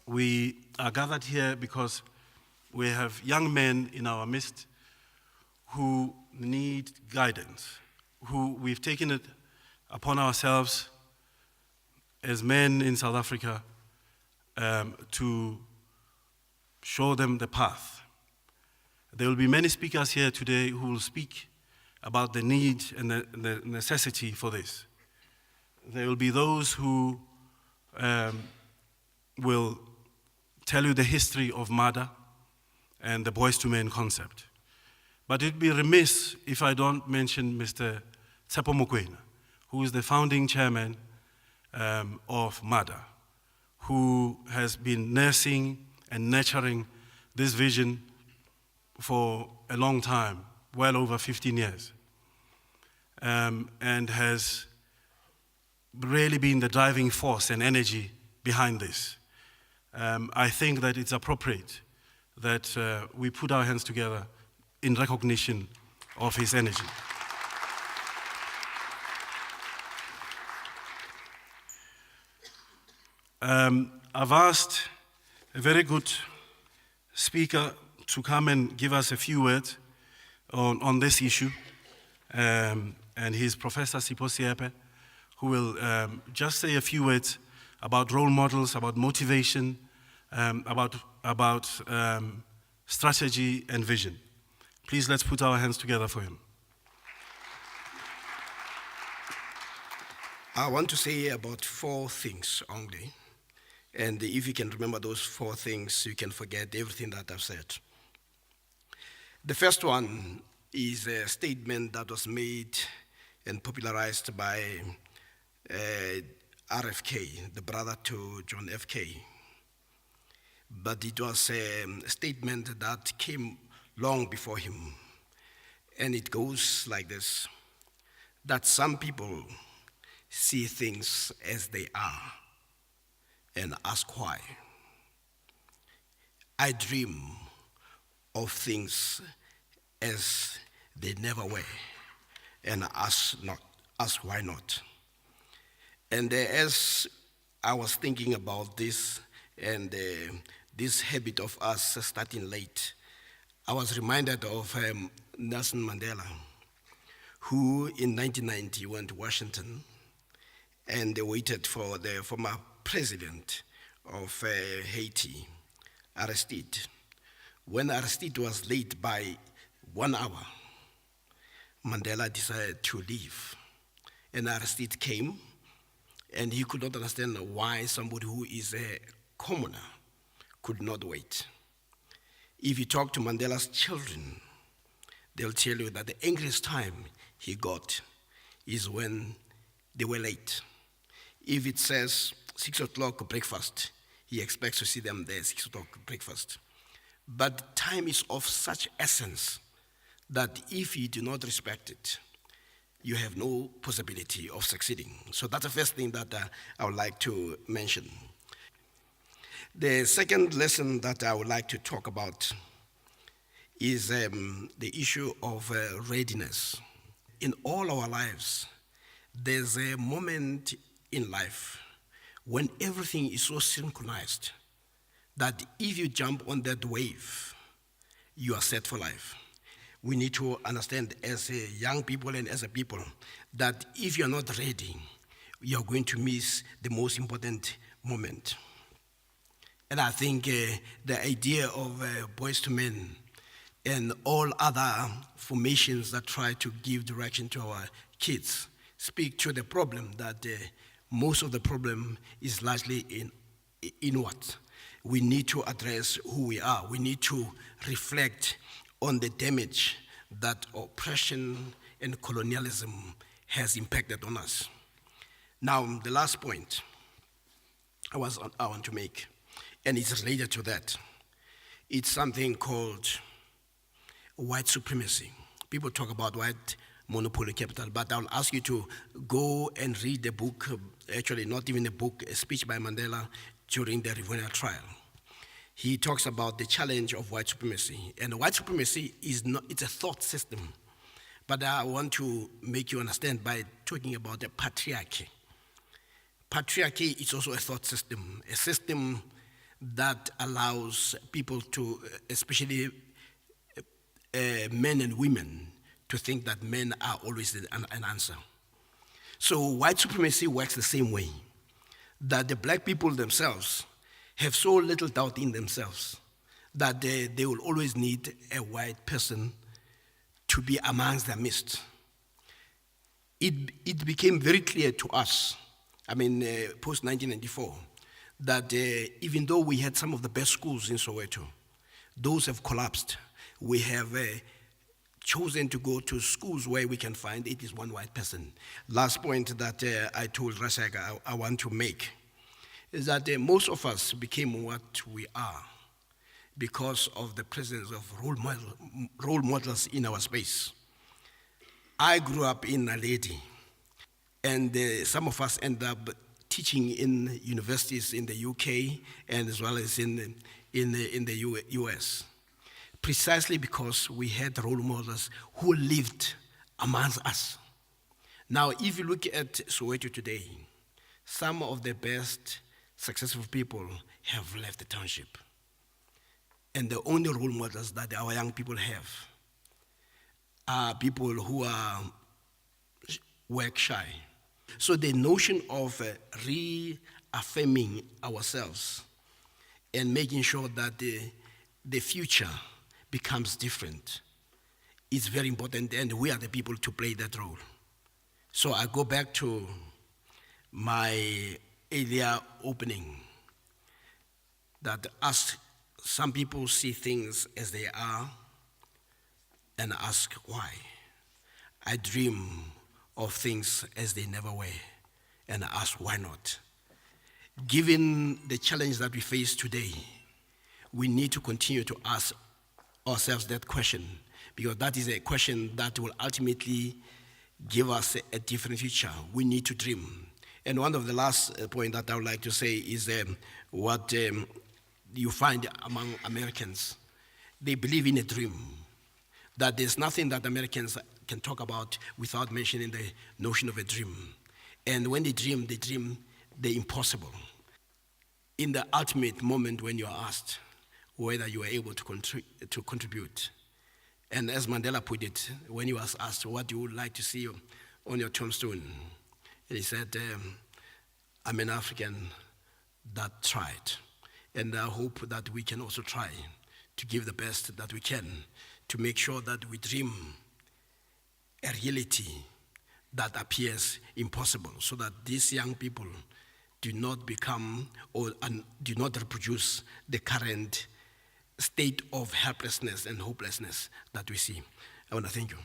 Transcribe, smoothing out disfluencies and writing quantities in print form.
We are gathered here because we have young men in our midst who need guidance, who we've taken it upon ourselves as men in South Africa to show them the path. There will be many speakers here today who will speak about the need and the necessity for this. There will be those who will tell you the history of MADA and the Boys2Men concept. But it'd be remiss if I don't mention Mr. Tsepo Mokoena, who is the founding chairman of MADA, who has been nursing and nurturing this vision for a long time, well over 15 years, and has really been the driving force and energy behind this. I think that it's appropriate that we put our hands together in recognition of his energy. I've asked a very good speaker to come and give us a few words on this issue, and he's Professor Sipho Siepe, who will just say a few words about role models, about motivation, about strategy and vision. Please, let's put our hands together for him. I want to say about 4 things only. And if you can remember those 4 things, you can forget everything that I've said. The first one is a statement that was made and popularized by RFK, the brother to John F.K. But it was a statement that came long before him. And it goes like this, that some people see things as they are and ask why. I dream of things as they never were and ask why not. And as I was thinking about this and this habit of us starting late, I was reminded of Nelson Mandela, who in 1990 went to Washington and they waited for the former president of Haiti, Aristide. When Aristide was late by 1 hour, Mandela decided to leave. And Aristide came, and he could not understand why somebody who is a commoner could not wait. If you talk to Mandela's children, they'll tell you that the angriest time he got is when they were late. If it says 6 o'clock breakfast, he expects to see them there, 6 o'clock breakfast. But time is of such essence that if you do not respect it, you have no possibility of succeeding. So that's the first thing that I would like to mention. The second lesson that I would like to talk about is the issue of readiness. In all our lives, there's a moment in life when everything is so synchronized that if you jump on that wave, you are set for life. We need to understand as a young people and as a people that if you're not ready, you're going to miss the most important moment. And I think the idea of Boys2Men and all other formations that try to give direction to our kids speak to the problem that most of the problem is largely inward. We need to address who we are. We need to reflect on the damage that oppression and colonialism has impacted on us. Now, the last point I want to make, and it's related to that, it's something called white supremacy. People talk about white monopoly capital. But I'll ask you to go and read the book, actually not even a book, a speech by Mandela during the Rivonia trial. He talks about the challenge of white supremacy. And white supremacy is not, it's a thought system. But I want to make you understand by talking about the patriarchy. Patriarchy is also a thought system, a system that allows people to, especially men and women, to think that men are always an answer. So white supremacy works the same way, that the black people themselves have so little doubt in themselves that they will always need a white person to be amongst their midst. It became very clear to us, post-1994, that even though we had some of the best schools in Soweto, those have collapsed. We have chosen to go to schools where we can find it is one white person. Last point that I told Rasek I want to make is that most of us became what we are because of the presence of role models in our space. I grew up in Naledi, and some of us end up teaching in universities in the UK and as well as in the US, precisely because we had role models who lived amongst us. Now, if you look at Soweto today, some of the best successful people have left the township. And the only role models that our young people have are people who are work shy. So the notion of reaffirming ourselves and making sure that the future becomes different is very important, and we are the people to play that role. So I go back to my earlier opening, that as some people see things as they are and ask why. I dream of things as they never were and ask why not. Given the challenge that we face today, we need to continue to ask ourselves that question, because that is a question that will ultimately give us a different future. We need to dream. And one of the last points that I would like to say is what you find among Americans. They believe in a dream, that there's nothing that Americans can talk about without mentioning the notion of a dream. And when they dream the impossible. In the ultimate moment when you are asked whether you are able to contribute. And as Mandela put it, when he was asked what you would like to see on your tombstone, and he said, I'm an African that tried. And I hope that we can also try to give the best that we can to make sure that we dream a reality that appears impossible, so that these young people do not become or do not reproduce the current state of helplessness and hopelessness that we see. I want to thank you.